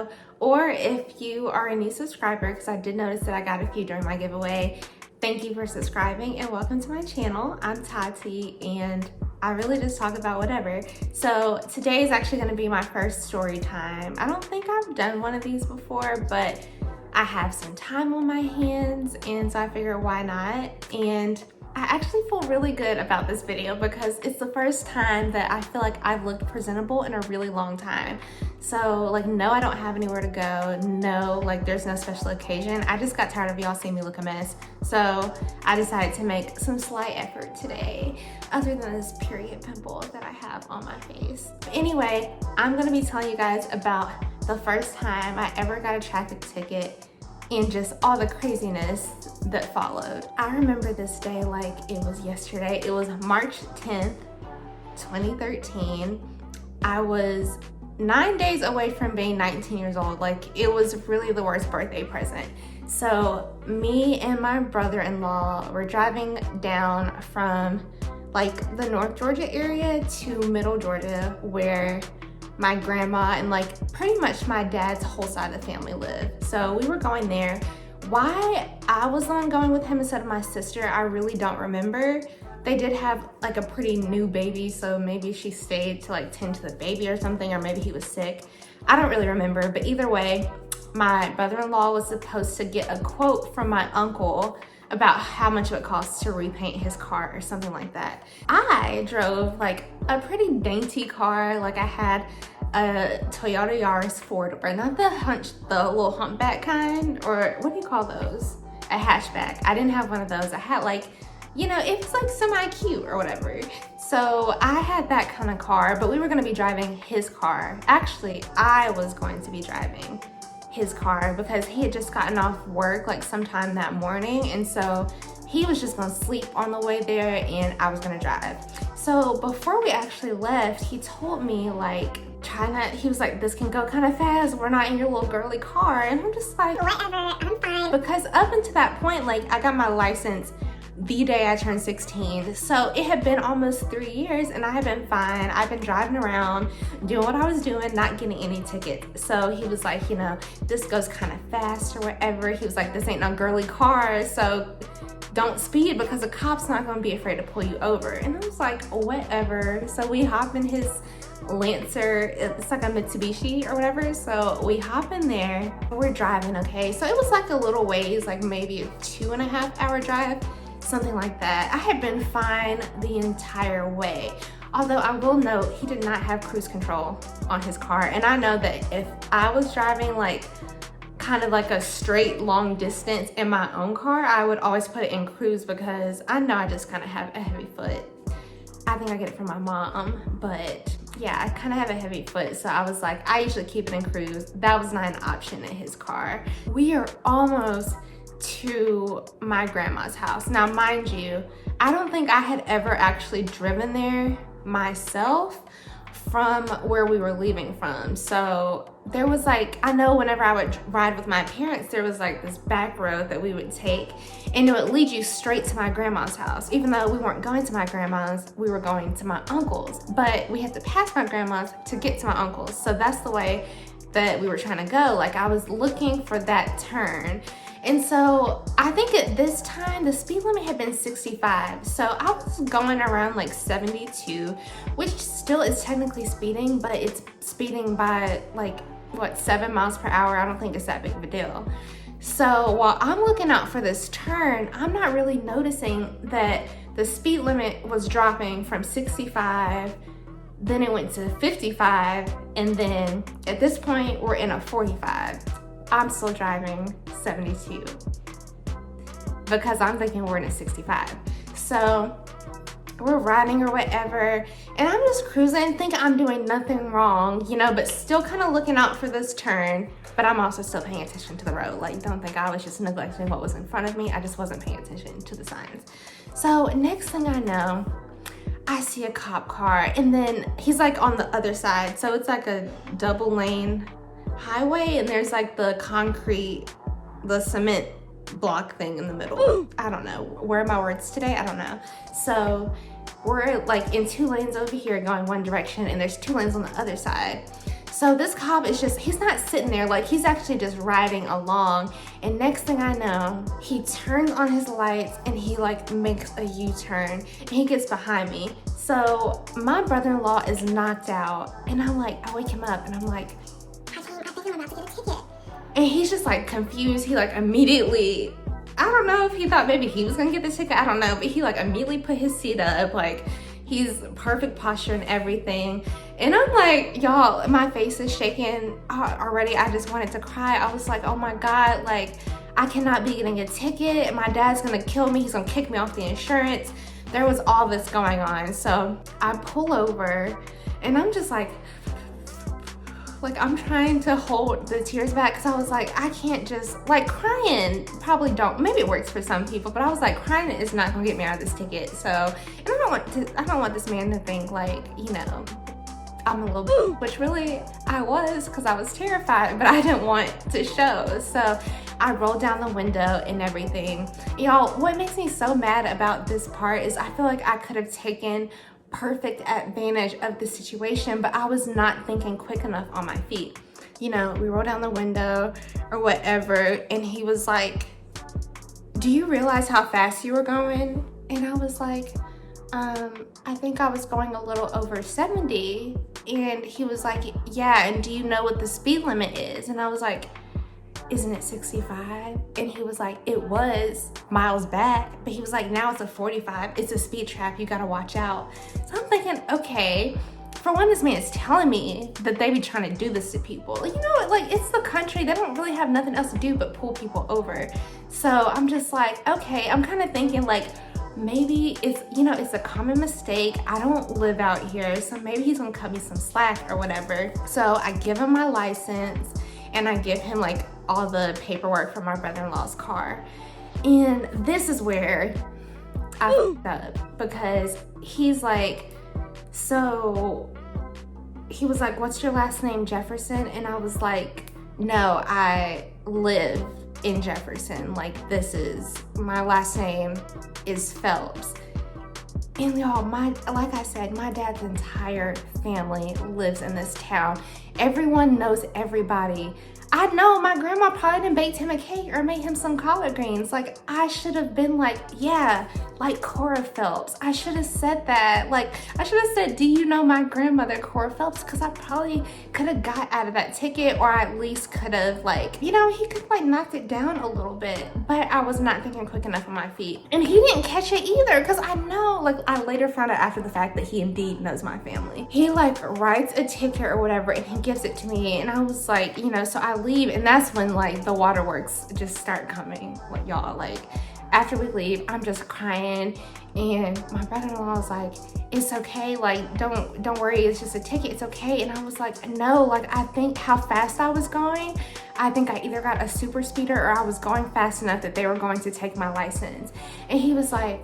video, or if you are a new subscriber, because I did notice that I got a few during my giveaway. Thank you for subscribing and welcome to my channel. I'm Taty and I really just talk about whatever. So today is actually going to be my first story time. I don't think I've done one of these before, but I have some time on my hands and so I figured why not. And I actually feel really good about this video because it's the first time that I feel like I've looked presentable in a really long time. So like, no, I don't have anywhere to go. No, like there's no special occasion. I just got tired of y'all seeing me look a mess. So I decided to make some slight effort today, other than this period pimple that I have on my face. But anyway, I'm gonna be telling you guys about the first time I ever got a traffic ticket and just all the craziness that followed. I remember this day like it was yesterday. It was March 10th, 2013. I was 9 days away from being 19 years old. Like, it was really the worst birthday present. So me and my brother-in-law were driving down from like the North Georgia area to Middle Georgia, where my grandma and like pretty much my dad's whole side of the family live. So we were going there. Why I was the one going with him instead of my sister, I really don't remember. They did have like a pretty new baby, so maybe she stayed to like tend to the baby or something, or maybe he was sick. I don't really remember, but either way, my brother-in-law was supposed to get a quote from my uncle about how much it would cost to repaint his car or something like that. I drove like a pretty dainty car. Like I had a Toyota Yaris four-door, not the little humpback kind, or what do you call those? A hatchback. I didn't have one of those. I had like, you know, it was like semi-cute or whatever. So I had that kind of car, but we were gonna be driving his car. Actually, I was going to be driving his car because he had just gotten off work like sometime that morning, and so he was just gonna sleep on the way there and I was gonna drive. So before we actually left, he told me like, he was like, this can go kind of fast, we're not in your little girly car. And I'm just like, whatever, I'm fine. Because up until that point, like I got my license the day I turned 16. So it had been almost 3 years and I had been fine. I've been driving around, doing what I was doing, not getting any tickets. So he was like, you know, this goes kind of fast or whatever. He was like, this ain't no girly car, so don't speed because the cop's not gonna be afraid to pull you over. And I was like, whatever. So we hop in his Lancer, it's like a Mitsubishi or whatever. So we hop in there, we're driving, okay? So it was like a little ways, like maybe a 2.5 hour drive, something like that. I had been fine the entire way. Although I will note, he did not have cruise control on his car. And I know that if I was driving like kind of like a straight long distance in my own car, I would always put it in cruise because I know I just kind of have a heavy foot. I think I get it from my mom, but yeah, I kind of have a heavy foot. So I was like, I usually keep it in cruise. That was not an option in his car. We are almost to my grandma's house. Now, mind you, I don't think I had ever actually driven there myself from where we were leaving from. So there was like, I know whenever I would ride with my parents, there was like this back road that we would take and it would lead you straight to my grandma's house. Even though we weren't going to my grandma's, we were going to my uncle's, but we had to pass my grandma's to get to my uncle's. So that's the way that we were trying to go. Like I was looking for that turn. And so I think at this time, the speed limit had been 65. So I was going around like 72, which still is technically speeding, but it's speeding by like, what, 7 miles per hour? I don't think it's that big of a deal. So while I'm looking out for this turn, I'm not really noticing that the speed limit was dropping from 65, then it went to 55, and then at this point, we're in a 45. I'm still driving 72 because I'm thinking we're in a 65. So we're riding or whatever, and I'm just cruising, thinking I'm doing nothing wrong, you know, but still kind of looking out for this turn. But I'm also still paying attention to the road. Like, don't think I was just neglecting what was in front of me. I just wasn't paying attention to the signs. So next thing I know, I see a cop car, and then he's like on the other side. So it's like a double lane highway, and there's like the concrete, the cement block thing in the middle. Ooh. I don't know. Where are my words today? I don't know. So we're like in 2 lanes over here going one direction, and there's 2 lanes on the other side. So this cop is just, he's not sitting there, like he's actually just riding along. And next thing I know, he turns on his lights and he like makes a U-turn and he gets behind me. So my brother-in-law is knocked out and I'm like, I wake him up and I'm like, I think I'm about to get a ticket. And he's just like confused. He like immediately, I don't know if he thought maybe he was gonna get the ticket, I don't know, but he like immediately put his seat up, like he's perfect posture and everything. And I'm like, y'all, my face is shaking already. I just wanted to cry. I was like, oh my God, like I cannot be getting a ticket. My dad's gonna kill me. He's gonna kick me off the insurance. There was all this going on. So I pull over and I'm just like I'm trying to hold the tears back because I was like, I can't just, like crying probably don't, maybe it works for some people, but I was like, crying is not gonna get me out of this ticket. So, and I don't want this man to think like, you know, I'm a little, which really I was because I was terrified, but I didn't want to show. So I rolled down the window and everything. Y'all, what makes me so mad about this part is I feel like I could have taken perfect advantage of the situation, but I was not thinking quick enough on my feet. You know, we rolled down the window or whatever, and he was like, do you realize how fast you were going? And I was like, I think I was going a little over 70. And he was like, yeah, and do you know what the speed limit is? And I was like, isn't it 65? And he was like, it was miles back, but he was like, now it's a 45. It's a speed trap, you gotta watch out. So I'm thinking, okay, for one, this man is telling me that they be trying to do this to people. You know, like it's the country, they don't really have nothing else to do but pull people over. So I'm just like, okay, I'm kind of thinking like, maybe it's, you know, it's a common mistake. I don't live out here, so maybe he's gonna cut me some slack or whatever. So I give him my license and I give him like all the paperwork from my brother-in-law's car. And this is where I fucked up because he's like, so he was like, what's your last name, Jefferson? And I was like, no, I live in Jefferson. Like this is, my last name is Phelps. And y'all, like I said, my dad's entire family lives in this town. Everyone knows everybody. I know my grandma probably done baked him a cake or made him some collard greens. Like I should have been like, yeah, like Cora Phelps. I should have said that. Like I should have said, do you know my grandmother, Cora Phelps? Because I probably could have got out of that ticket, or at least could have like, you know, he could like knocked it down a little bit. But I was not thinking quick enough on my feet. And he didn't catch it either, because I know, like I later found out after the fact that he indeed knows my family. He like writes a ticket or whatever and he gives it to me, and I was like, you know, so I leave, and that's when like the waterworks just start coming. Like y'all, like after we leave, I'm just crying, and my brother-in-law was like, it's okay, like don't worry, it's just a ticket, it's okay. And I was like, no, like I think how fast I was going, I think I either got a super speeder or I was going fast enough that they were going to take my license. And he was like,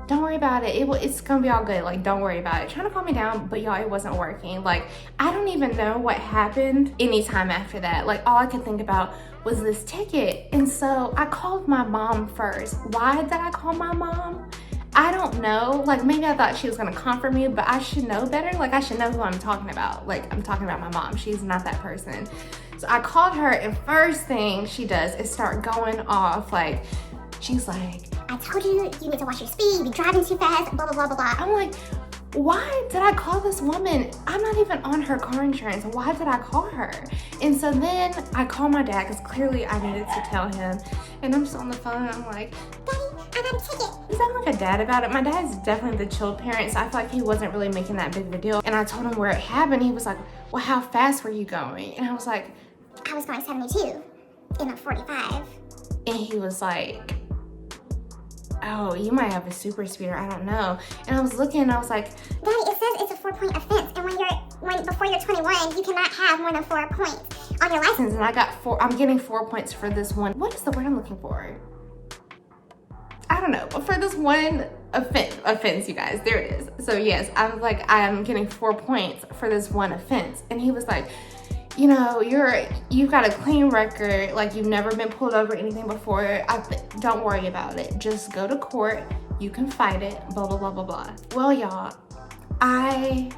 don't worry about it, it's gonna be all good, like don't worry about it, trying to calm me down. But y'all, it wasn't working. Like I don't even know what happened anytime after that. Like all I could think about was this ticket. And so I called my mom first. Why did I call my mom? I don't know. Like maybe I thought she was gonna comfort me, but I should know better. Like I should know who I'm talking about. Like I'm talking about my mom. She's not that person. So I called her, and first thing she does is start going off. Like she's like, I told you, you need to watch your speed, you be driving too fast, blah, blah, blah, blah, blah. I'm like, why did I call this woman? I'm not even on her car insurance. Why did I call her? And so then I call my dad, because clearly I needed to tell him. And I'm just on the phone and I'm like, Daddy, I got a ticket. Is that like a dad about it? My dad's definitely the chill parent, so I feel like he wasn't really making that big of a deal. And I told him where it happened. He was like, well, how fast were you going? And I was like, I was going 72 in a 45. And he was like, oh, you might have a super speeder, I don't know. And I was looking and I was like, Daddy, it says it's a 4-point offense, and before you're 21, you cannot have more than 4 points on your license. And I got I'm getting 4 points for this one. What is the word I'm looking for? I don't know, but for this one offense, you guys, there it is. So yes, I was like, I'm getting 4 points for this one offense. And he was like, you know, you've got a clean record, like you've never been pulled over anything before. Don't worry about it. Just go to court. You can fight it, blah, blah, blah, blah, blah. Well, y'all, I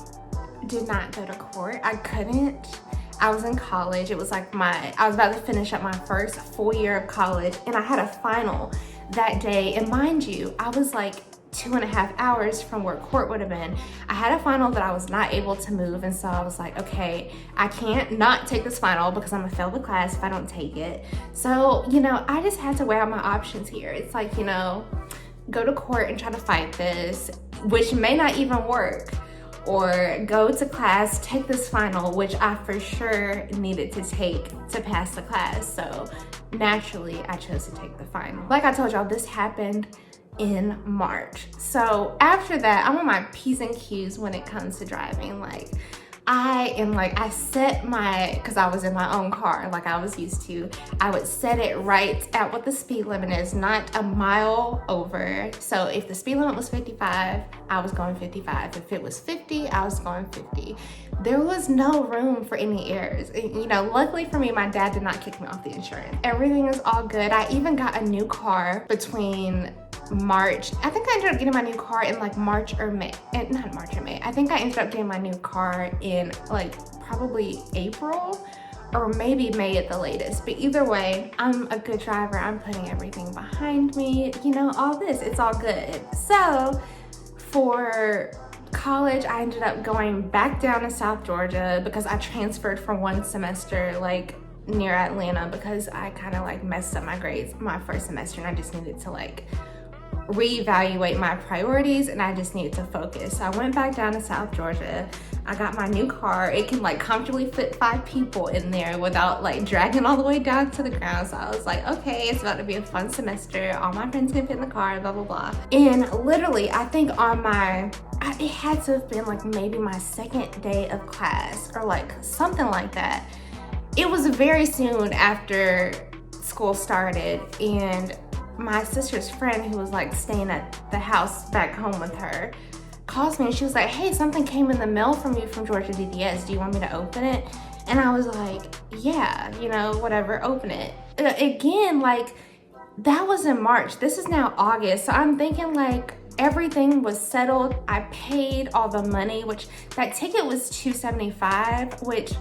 did not go to court. I couldn't. I was in college. It was like I was about to finish up my first full year of college, and I had a final that day. And mind you, I was like 2.5 hours from where court would have been. I had a final that I was not able to move, and so I was like, okay, I can't not take this final because I'm gonna fail the class if I don't take it. So, you know, I just had to weigh out my options here. It's like, you know, go to court and try to fight this, which may not even work, or go to class, take this final, which I for sure needed to take to pass the class. So naturally, I chose to take the final. Like I told y'all, this happened in March. So after that, I'm on my P's and Q's when it comes to driving. Like I set because I was in my own car like I was used to, I would set it right at what the speed limit is, not a mile over. So if the speed limit was 55, I was going 55. If it was 50, I was going 50. There was no room for any errors. You know, luckily for me, my dad did not kick me off the insurance. Everything is all good. I even got a new car between March. I think I ended up getting my new car in like March or May. Not March or May. I think I ended up getting my new car in like probably April or maybe May at the latest. But either way, I'm a good driver. I'm putting everything behind me. You know, all this, it's all good. So for college, I ended up going back down to South Georgia because I transferred for one semester like near Atlanta because I kind of like messed up my grades my first semester, and I just needed to like reevaluate my priorities, and I just needed to focus. So I went back down to South Georgia. I got my new car. It can like comfortably fit 5 people in there without like dragging all the way down to the ground. So I was like, okay, it's about to be a fun semester. All my friends can fit in the car, blah, blah, blah. And literally, I think it had to have been like maybe my second day of class or like something like that. It was very soon after school started, and my sister's friend, who was like staying at the house back home with her, calls me and she was like, hey, something came in the mail from you from Georgia DDS. Do you want me to open it? And I was like, yeah, you know, whatever, open it. Again, like that was in March. This is now August. So I'm thinking like everything was settled. I paid all the money, which that ticket was $275, which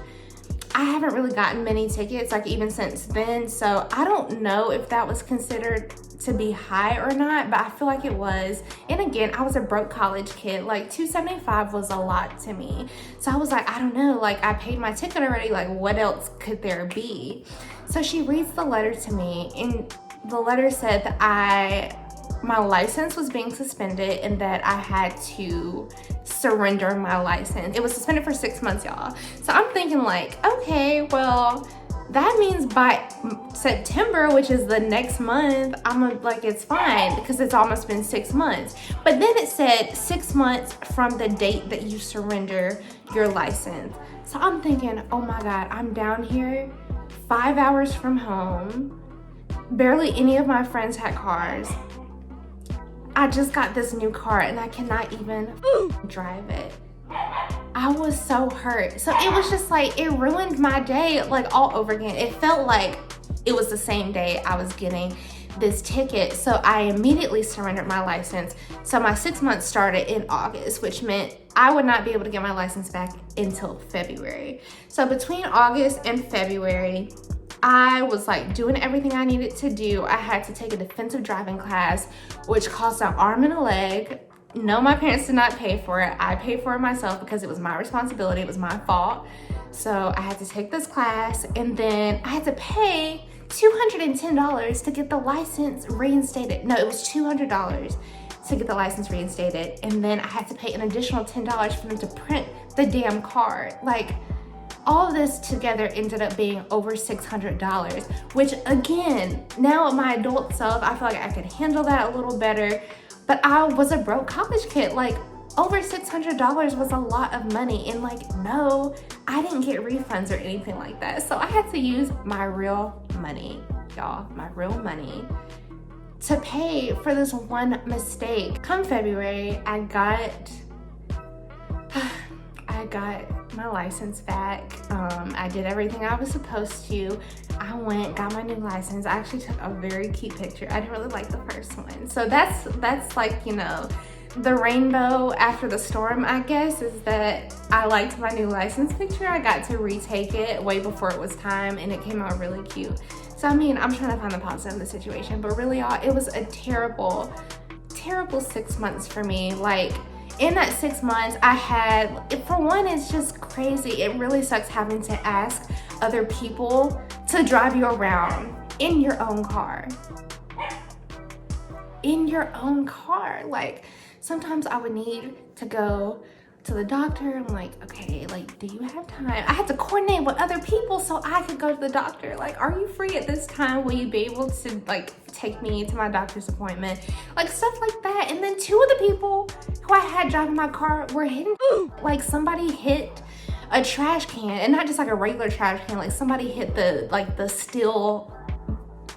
I haven't really gotten many tickets like even since then. So I don't know if that was considered to be high or not, but I feel like it was. And again, I was a broke college kid. Like $275 was a lot to me. So I was like, I don't know, like I paid my ticket already. Like what else could there be? So she reads the letter to me, and the letter said that my license was being suspended and that I had to surrender my license. It was suspended for 6 months, y'all. So I'm thinking like, okay, well, that means by September, which is the next month, like, it's fine because it's almost been 6 months. But then it said 6 months from the date that you surrender your license. So I'm thinking, oh my God, I'm down here 5 hours from home. Barely any of my friends had cars. I just got this new car and I cannot even drive it. I was so hurt. So it was just like, it ruined my day like all over again. It felt like it was the same day I was getting this ticket. So I immediately surrendered my license. So my 6 months started in August, which meant I would not be able to get my license back until February. So between August and February, I was like doing everything I needed to do. I had to take a defensive driving class, which cost an arm and a leg. No, my parents did not pay for it. I paid for it myself because it was my responsibility. It was my fault. So I had to take this class, and then I had to pay $210 to get the license reinstated. No, it was $200 to get the license reinstated. And then I had to pay an additional $10 for them to print the damn card. Like, all of this together ended up being over $600, which again, now at my adult self, I feel like I could handle that a little better, but I was a broke college kid. Like, over $600 was a lot of money, and like, no, I didn't get refunds or anything like that. So I had to use my real money, y'all, my real money to pay for this one mistake. Come February, I got my license back. I did everything I was supposed to. I went, got my new license. I actually took a very cute picture. I didn't really like the first one. So that's like, you know, the rainbow after the storm, I guess, is that I liked my new license picture. I got to retake it way before it was time, and it came out really cute. So I mean, I'm trying to find the positive in the situation, but really, y'all, it was a terrible 6 months for me. Like, in that 6 months, I had, for one, it's just crazy. It really sucks having to ask other people to drive you around in your own car. In your own car. Like, sometimes I would need to go to the doctor. I'm like, okay, like, do you have time? I had to coordinate with other people so I could go to the doctor. Like, are you free at this time? Will you be able to, like, take me to my doctor's appointment? Like, stuff like that. And then 2 of the people who I had driving my car were hitting, like, somebody hit a trash can, and not just like a regular trash can, like somebody hit the steel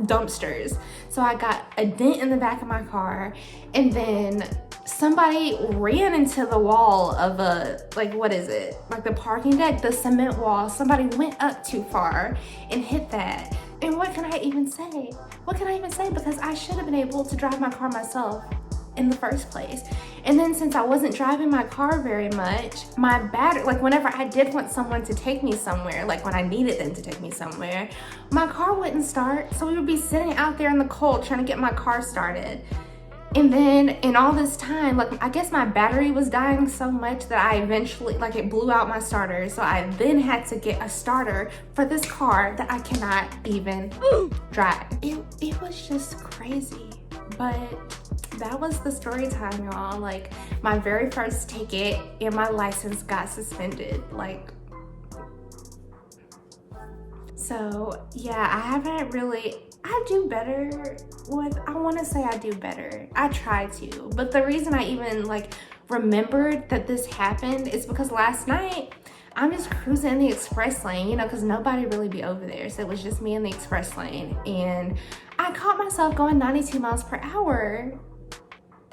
dumpsters. So I got a dent in the back of my car, and then somebody ran into the wall of what is it? Like the parking deck, the cement wall. Somebody went up too far and hit that. And what can I even say? What can I even say? Because I should have been able to drive my car myself in the first place. And then since I wasn't driving my car very much, my battery, like whenever I did want someone to take me somewhere, like when I needed them to take me somewhere, my car wouldn't start. So we would be sitting out there in the cold trying to get my car started. And then in all this time, like I guess my battery was dying so much that I eventually, like it blew out my starter. So I then had to get a starter for this car that I cannot even drive. It was just crazy. But that was the story time, y'all. Like, my very first ticket and my license got suspended. Like, so yeah, I do better with, I want to say I do better. I try to, but the reason I even like remembered that this happened is because last night I'm just cruising in the express lane, you know, because nobody really be over there. So it was just me in the express lane, and I caught myself going 92 miles per hour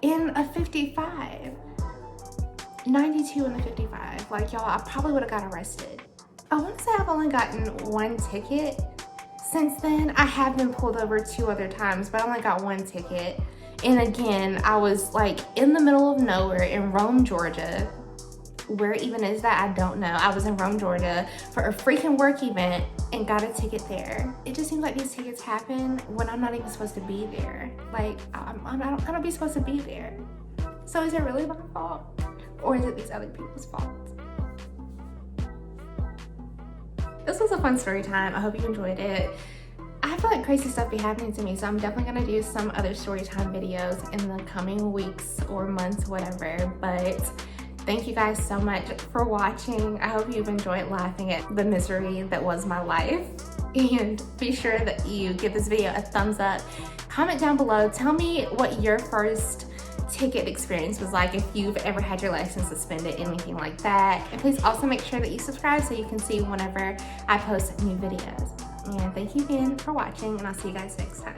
in a 55. 92 in the 55. Like, y'all, I probably would have got arrested. I want to say I've only gotten 1 ticket since then. I have been pulled over 2 other times, but I only got 1 ticket. And again, I was like in the middle of nowhere in Rome, Georgia. Where even is that? I don't know. I was in Rome, Georgia for a freaking work event and got a ticket there. It just seems like these tickets happen when I'm not even supposed to be there. Like, I don't be supposed to be there. So is it really my fault? Or is it these other people's fault? This was a fun story time. I hope you enjoyed it. I feel like crazy stuff be happening to me, so I'm definitely gonna do some other story time videos in the coming weeks or months, whatever. But thank you guys so much for watching. I hope you've enjoyed laughing at the misery that was my life. And be sure that you give this video a thumbs up. Comment down below. Tell me what your first ticket experience was like, if you've ever had your license suspended, anything like that. And please also make sure that you subscribe so you can see whenever I post new videos. And thank you again for watching, and I'll see you guys next time.